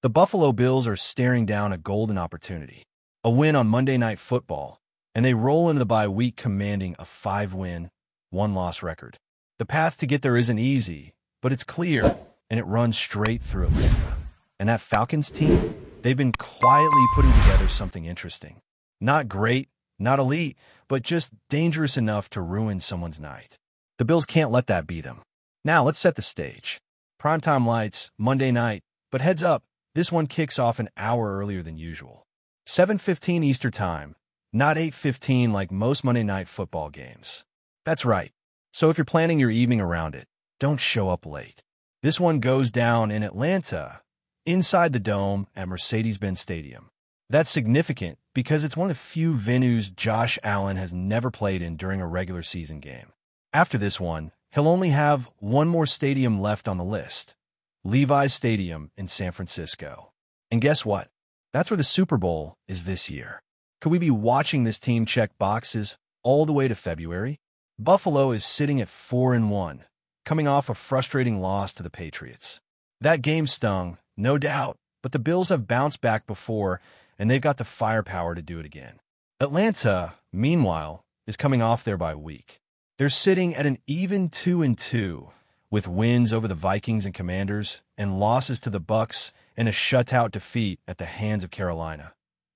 The Buffalo Bills are staring down a golden opportunity, a win on Monday Night Football, and they roll into the bye week commanding a 5-win, 1-loss record. The path to get there isn't easy, but it's clear, and it runs straight through Atlanta. And that Falcons team, they've been quietly putting together something interesting. Not great, not elite, but just dangerous enough to ruin someone's night. The Bills can't let that be them. Now, let's set the stage. Primetime lights, Monday night, but heads up, this one kicks off an hour earlier than usual. 7:15 Eastern Time, not 8:15 like most Monday Night Football games. That's right. So if you're planning your evening around it, don't show up late. This one goes down in Atlanta, inside the Dome at Mercedes-Benz Stadium. That's significant because it's one of the few venues Josh Allen has never played in during a regular season game. After this one, he'll only have one more stadium left on the list, Levi's Stadium in San Francisco. And guess what? That's where the Super Bowl is this year. Could we be watching this team check boxes all the way to February? Buffalo is sitting at 4-1, coming off a frustrating loss to the Patriots. That game stung, no doubt, but the Bills have bounced back before, and they've got the firepower to do it again. Atlanta, meanwhile, is coming off their bye week. They're sitting at an even 2-2, with wins over the Vikings and Commanders, and losses to the Bucs, and a shutout defeat at the hands of Carolina,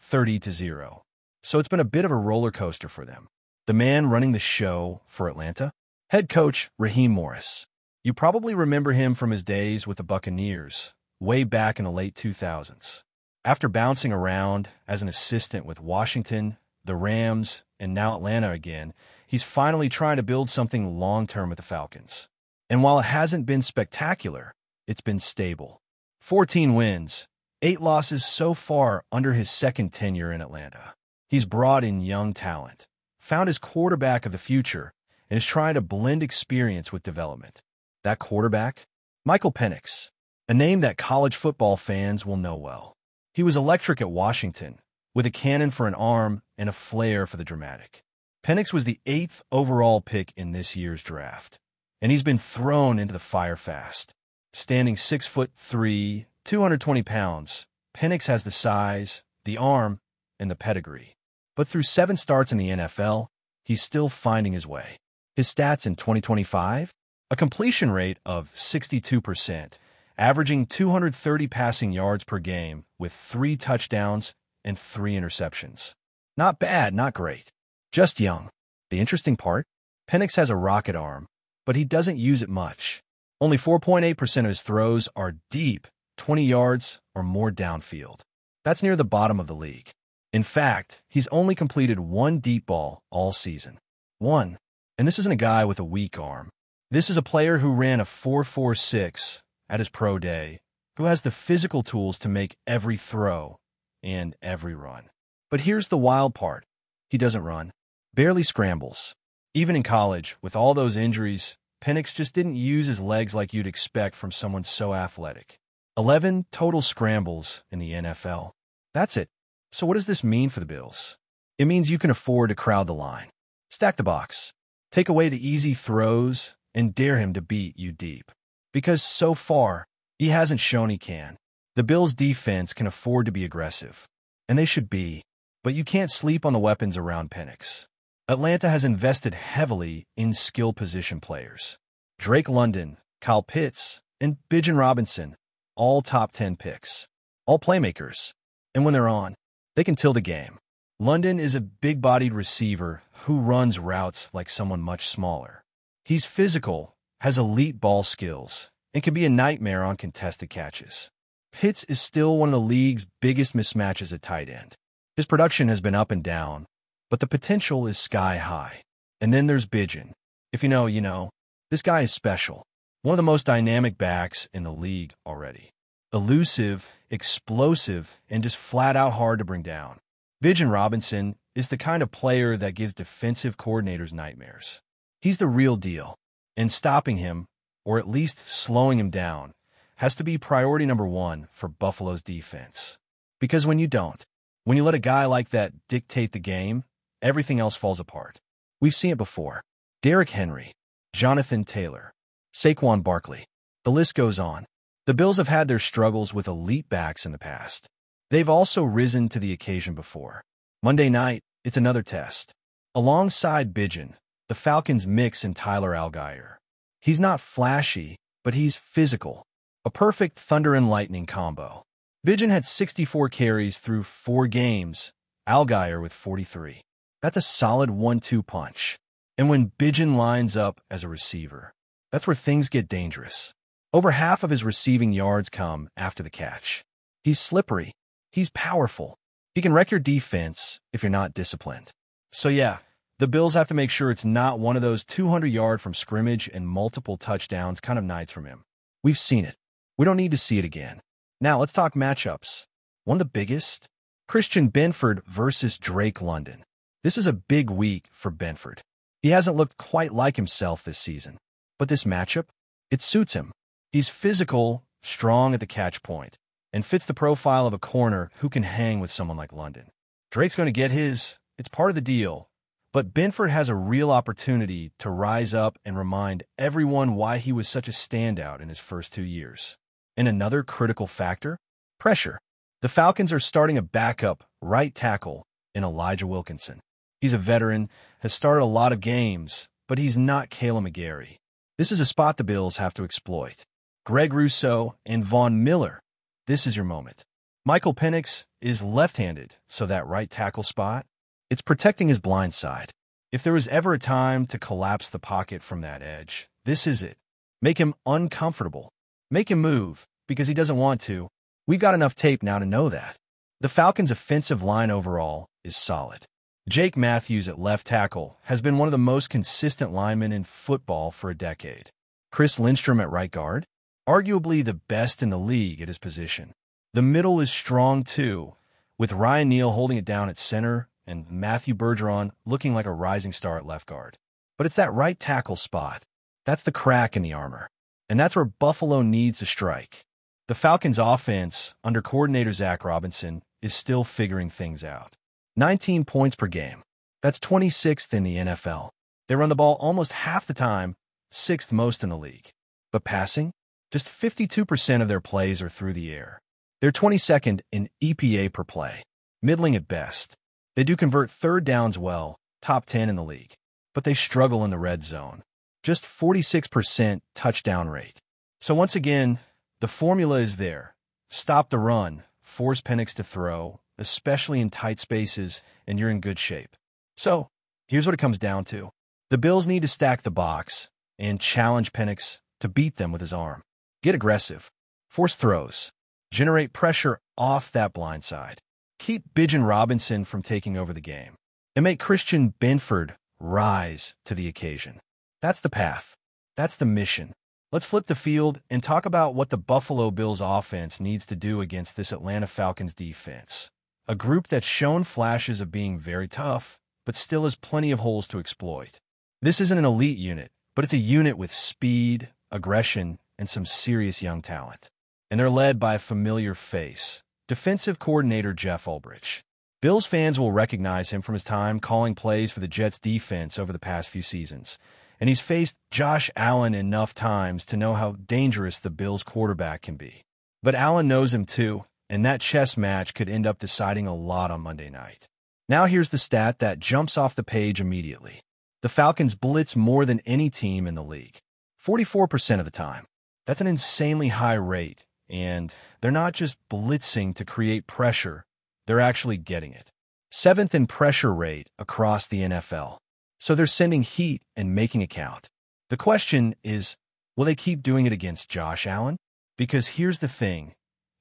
30-0. So it's been a bit of a roller coaster for them. The man running the show for Atlanta? Head coach Raheem Morris. You probably remember him from his days with the Buccaneers, way back in the late 2000s. After bouncing around as an assistant with Washington, the Rams, and now Atlanta again, he's finally trying to build something long-term with the Falcons. And while it hasn't been spectacular, it's been stable. 14 wins, 8 losses so far under his second tenure in Atlanta. He's brought in young talent, found his quarterback of the future, and is trying to blend experience with development. That quarterback? Michael Penix, a name that college football fans will know well. He was electric at Washington, with a cannon for an arm and a flair for the dramatic. Penix was the 8th overall pick in this year's draft, and he's been thrown into the fire fast. Standing 6'3", 220 pounds, Penix has the size, the arm, and the pedigree. But through 7 starts in the NFL, he's still finding his way. His stats in 2025? A completion rate of 62%, averaging 230 passing yards per game with 3 touchdowns and 3 interceptions. Not bad, not great. Just young. The interesting part? Penix has a rocket arm, but he doesn't use it much. Only 4.8% of his throws are deep, 20 yards or more downfield. That's near the bottom of the league. In fact, he's only completed 1 deep ball all season. 1. And this isn't a guy with a weak arm. This is a player who ran a 4.46 at his pro day, who has the physical tools to make every throw and every run. But here's the wild part. He doesn't run, barely scrambles. Even in college, with all those injuries, Penix just didn't use his legs like you'd expect from someone so athletic. 11 total scrambles in the NFL. That's it. So what does this mean for the Bills? It means you can afford to crowd the line. Stack the box. Take away the easy throws and dare him to beat you deep. Because so far, he hasn't shown he can. The Bills' defense can afford to be aggressive. And they should be. But you can't sleep on the weapons around Penix. Atlanta has invested heavily in skill position players. Drake London, Kyle Pitts, and Bijan Robinson, all top 10 picks. All playmakers. And when they're on, they can tilt the game. London is a big-bodied receiver who runs routes like someone much smaller. He's physical, has elite ball skills, and can be a nightmare on contested catches. Pitts is still one of the league's biggest mismatches at tight end. His production has been up and down, but the potential is sky high. And then there's Bijan. If you know, you know. This guy is special. One of the most dynamic backs in the league already. Elusive, explosive, and just flat-out hard to bring down. Bijan Robinson is the kind of player that gives defensive coordinators nightmares. He's the real deal, and stopping him, or at least slowing him down, has to be priority number 1 for Buffalo's defense. Because when you don't, when you let a guy like that dictate the game, everything else falls apart. We've seen it before. Derrick Henry, Jonathan Taylor, Saquon Barkley. The list goes on. The Bills have had their struggles with elite backs in the past. They've also risen to the occasion before. Monday night, it's another test. Alongside Bijan, the Falcons mix in Tyler Allgeier. He's not flashy, but he's physical. A perfect thunder and lightning combo. Bijan had 64 carries through 4 games, Allgeier with 43. That's a solid 1-2 punch. And when Bijan lines up as a receiver, that's where things get dangerous. Over half of his receiving yards come after the catch. He's slippery. He's powerful. He can wreck your defense if you're not disciplined. So yeah, the Bills have to make sure it's not one of those 200-yard from scrimmage and multiple touchdowns kind of nights from him. We've seen it. We don't need to see it again. Now let's talk matchups. One of the biggest, Christian Benford versus Drake London. This is a big week for Benford. He hasn't looked quite like himself this season. But this matchup, it suits him. He's physical, strong at the catch point, and fits the profile of a corner who can hang with someone like London. Drake's going to get his. It's part of the deal. But Benford has a real opportunity to rise up and remind everyone why he was such a standout in his first 2 years. And another critical factor? Pressure. The Falcons are starting a backup right tackle in Elijah Wilkinson. He's a veteran, has started a lot of games, but he's not Kayla McGarry. This is a spot the Bills have to exploit. Greg Rousseau and Von Miller, this is your moment. Michael Penix is left-handed, so that right tackle spot, it's protecting his blind side. If there was ever a time to collapse the pocket from that edge, this is it. Make him uncomfortable. Make him move, because he doesn't want to. We've got enough tape now to know that. The Falcons' offensive line overall is solid. Jake Matthews at left tackle has been one of the most consistent linemen in football for a decade. Chris Lindstrom at right guard, arguably the best in the league at his position. The middle is strong too, with Ryan Neal holding it down at center and Matthew Bergeron looking like a rising star at left guard. But it's that right tackle spot. That's the crack in the armor. And that's where Buffalo needs to strike. The Falcons' offense, under coordinator Zach Robinson, is still figuring things out. 19 points per game. That's 26th in the NFL. They run the ball almost half the time, 6th most in the league. But passing? Just 52% of their plays are through the air. They're 22nd in EPA per play, middling at best. They do convert third downs well, top 10 in the league. But they struggle in the red zone. Just 46% touchdown rate. So once again, the formula is there. Stop the run, force Penix to throw, especially in tight spaces, and you're in good shape. So, here's what it comes down to. The Bills need to stack the box and challenge Penix to beat them with his arm. Get aggressive. Force throws. Generate pressure off that blind side. Keep Bijan Robinson from taking over the game. And make Christian Benford rise to the occasion. That's the path. That's the mission. Let's flip the field and talk about what the Buffalo Bills offense needs to do against this Atlanta Falcons defense. A group that's shown flashes of being very tough, but still has plenty of holes to exploit. This isn't an elite unit, but it's a unit with speed, aggression, and some serious young talent. And they're led by a familiar face, defensive coordinator Jeff Ulbrich. Bills fans will recognize him from his time calling plays for the Jets defense over the past few seasons. And he's faced Josh Allen enough times to know how dangerous the Bills quarterback can be. But Allen knows him too, and that chess match could end up deciding a lot on Monday night. Now here's the stat that jumps off the page immediately. The Falcons blitz more than any team in the league. 44% of the time. That's an insanely high rate, and they're not just blitzing to create pressure, they're actually getting it. 7th in pressure rate across the NFL. So they're sending heat and making it count. The question is, will they keep doing it against Josh Allen? Because here's the thing.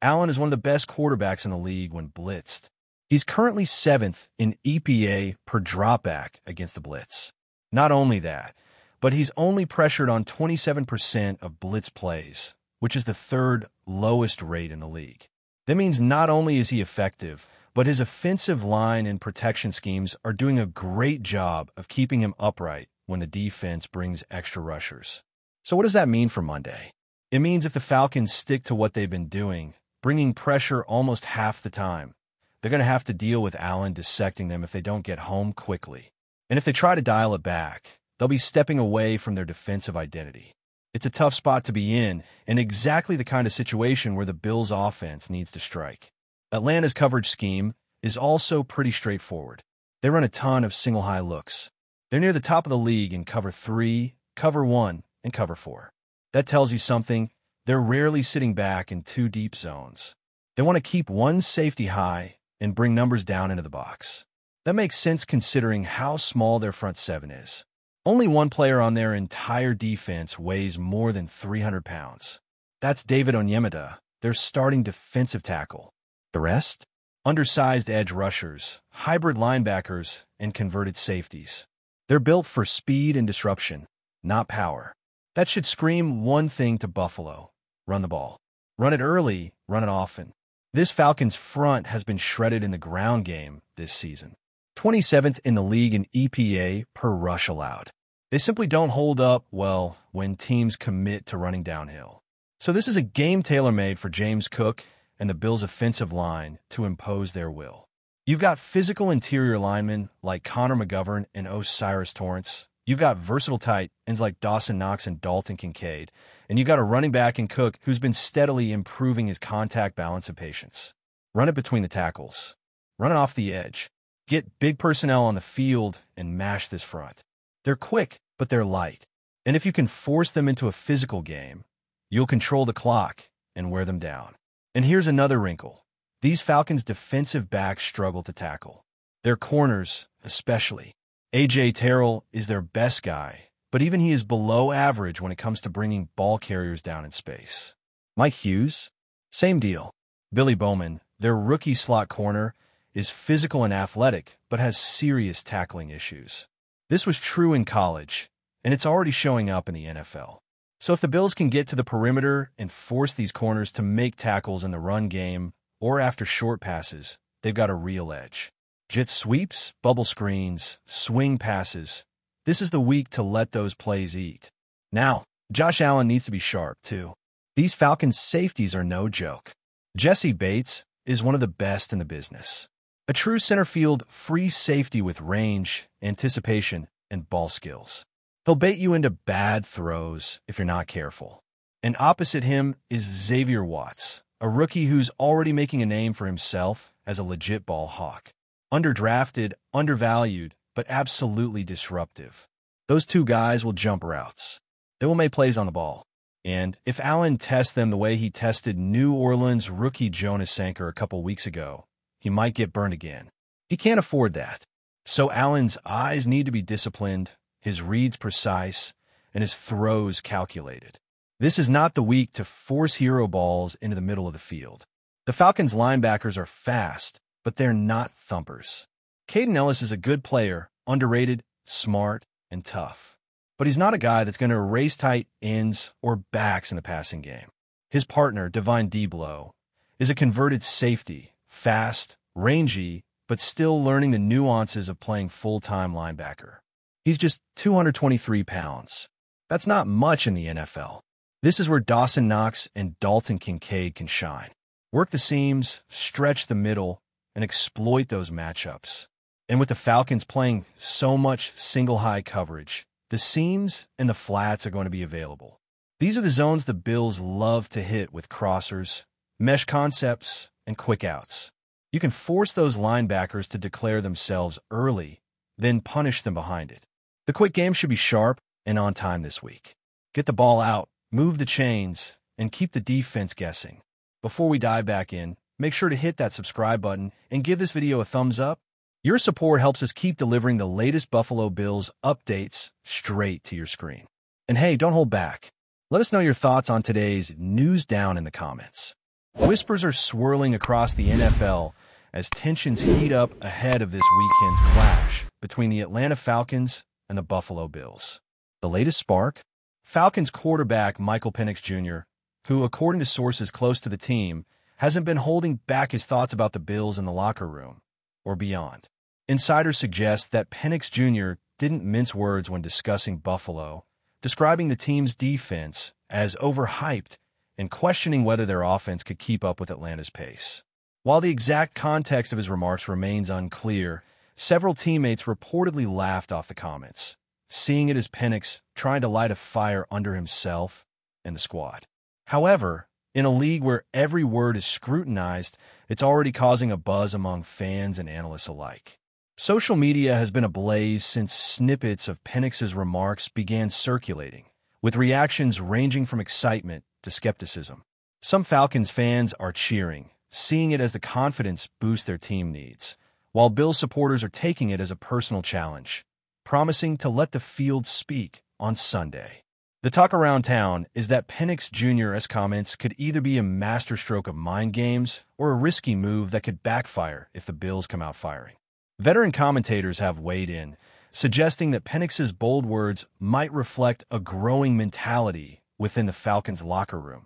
Allen is one of the best quarterbacks in the league when blitzed. He's currently 7th in EPA per dropback against the blitz. Not only that, but he's only pressured on 27% of blitz plays, which is the 3rd lowest rate in the league. That means not only is he effective, but his offensive line and protection schemes are doing a great job of keeping him upright when the defense brings extra rushers. So what does that mean for Monday? It means if the Falcons stick to what they've been doing, bringing pressure almost half the time, they're going to have to deal with Allen dissecting them if they don't get home quickly. And if they try to dial it back, they'll be stepping away from their defensive identity. It's a tough spot to be in, and exactly the kind of situation where the Bills' offense needs to strike. Atlanta's coverage scheme is also pretty straightforward. They run a ton of single-high looks. They're near the top of the league in cover 3, cover 1, and cover 4. That tells you something. They're rarely sitting back in two deep zones. They want to keep one safety high and bring numbers down into the box. That makes sense considering how small their front seven is. Only one player on their entire defense weighs more than 300 pounds. That's David Onyemata, their starting defensive tackle. The rest? Undersized edge rushers, hybrid linebackers, and converted safeties. They're built for speed and disruption, not power. That should scream one thing to Buffalo: run the ball. Run it early, run it often. This Falcons front has been shredded in the ground game this season. 27th in the league in EPA per rush allowed. They simply don't hold up well when teams commit to running downhill. So this is a game tailor-made for James Cook and the Bills' offensive line to impose their will. You've got physical interior linemen like Connor McGovern and O'Cyrus Torrance. You've got versatile tight ends like Dawson Knox and Dalton Kincaid. And you've got a running back in Cook who's been steadily improving his contact balance and patience. Run it between the tackles. Run it off the edge. Get big personnel on the field and mash this front. They're quick, but they're light. And if you can force them into a physical game, you'll control the clock and wear them down. And here's another wrinkle. These Falcons defensive backs struggle to tackle. Their corners, especially. A.J. Terrell is their best guy, but even he is below average when it comes to bringing ball carriers down in space. Mike Hughes? Same deal. Billy Bowman, their rookie slot corner, is physical and athletic, but has serious tackling issues. This was true in college, and it's already showing up in the NFL. So if the Bills can get to the perimeter and force these corners to make tackles in the run game or after short passes, they've got a real edge. Jet sweeps, bubble screens, swing passes. This is the week to let those plays eat. Now, Josh Allen needs to be sharp, too. These Falcons safeties are no joke. Jesse Bates is one of the best in the business. A true center field free safety with range, anticipation, and ball skills. He'll bait you into bad throws if you're not careful. And opposite him is Xavier Watts, a rookie who's already making a name for himself as a legit ball hawk. Underdrafted, undervalued, but absolutely disruptive. Those two guys will jump routes. They will make plays on the ball. And if Allen tests them the way he tested New Orleans rookie Jonas Sanker a couple weeks ago, he might get burned again. He can't afford that. So Allen's eyes need to be disciplined, his reads precise, and his throws calculated. This is not the week to force hero balls into the middle of the field. The Falcons' linebackers are fast, but they're not thumpers. Caden Ellis is a good player, underrated, smart, and tough. But he's not a guy that's going to erase tight ends or backs in the passing game. His partner, Divine Deablo, is a converted safety, fast, rangy, but still learning the nuances of playing full-time linebacker. He's just 223 pounds. That's not much in the NFL. This is where Dawson Knox and Dalton Kincaid can shine. Work the seams, stretch the middle, and exploit those matchups. And with the Falcons playing so much single-high coverage, the seams and the flats are going to be available. These are the zones the Bills love to hit with crossers, mesh concepts, and quick outs. You can force those linebackers to declare themselves early, then punish them behind it. The quick game should be sharp and on time this week. Get the ball out, move the chains, and keep the defense guessing. Before we dive back in, make sure to hit that subscribe button and give this video a thumbs up. Your support helps us keep delivering the latest Buffalo Bills updates straight to your screen. And hey, don't hold back. Let us know your thoughts on today's news down in the comments. Whispers are swirling across the NFL as tensions heat up ahead of this weekend's clash between the Atlanta Falcons and the Buffalo Bills. The latest spark? Falcons quarterback Michael Penix Jr., who, according to sources close to the team, hasn't been holding back his thoughts about the Bills in the locker room or beyond. Insiders suggest that Penix Jr. didn't mince words when discussing Buffalo, describing the team's defense as overhyped and questioning whether their offense could keep up with Atlanta's pace. While the exact context of his remarks remains unclear, several teammates reportedly laughed off the comments, seeing it as PENIX trying to light a fire under himself and the squad. However, in a league where every word is scrutinized, it's already causing a buzz among fans and analysts alike. Social media has been ablaze since snippets of PENIX's remarks began circulating, with reactions ranging from excitement to skepticism. Some Falcons fans are cheering, seeing it as the confidence boost their team needs, while Bills supporters are taking it as a personal challenge, promising to let the field speak on Sunday. The talk around town is that PENIX Jr.'s comments could either be a masterstroke of mind games or a risky move that could backfire if the Bills come out firing. Veteran commentators have weighed in, suggesting that PENIX's bold words might reflect a growing mentality within the Falcons' locker room,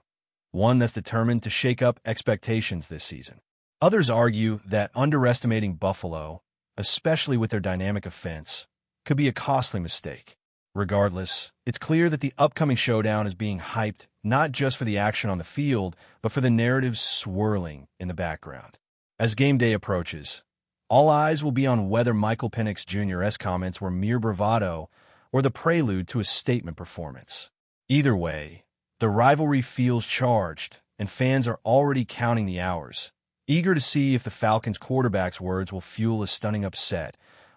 one that's determined to shake up expectations this season. Others argue that underestimating Buffalo, especially with their dynamic offense, could be a costly mistake. Regardless, it's clear that the upcoming showdown is being hyped not just for the action on the field, but for the narratives swirling in the background. As game day approaches, all eyes will be on whether Michael Penix Jr.'s comments were mere bravado or the prelude to a statement performance. Either way, the rivalry feels charged, and fans are already counting the hours, eager to see if the Falcons' quarterback's words will fuel a stunning upset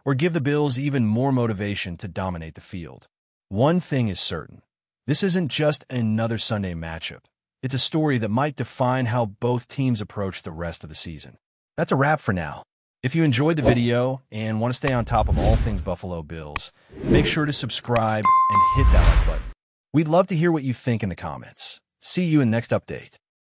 or give the Bills even more motivation to dominate the field. One thing is certain. This isn't just another Sunday matchup. It's a story that might define how both teams approach the rest of the season. That's a wrap for now. If you enjoyed the video and want to stay on top of all things Buffalo Bills, make sure to subscribe and hit that like button. We'd love to hear what you think in the comments. See you in the next update.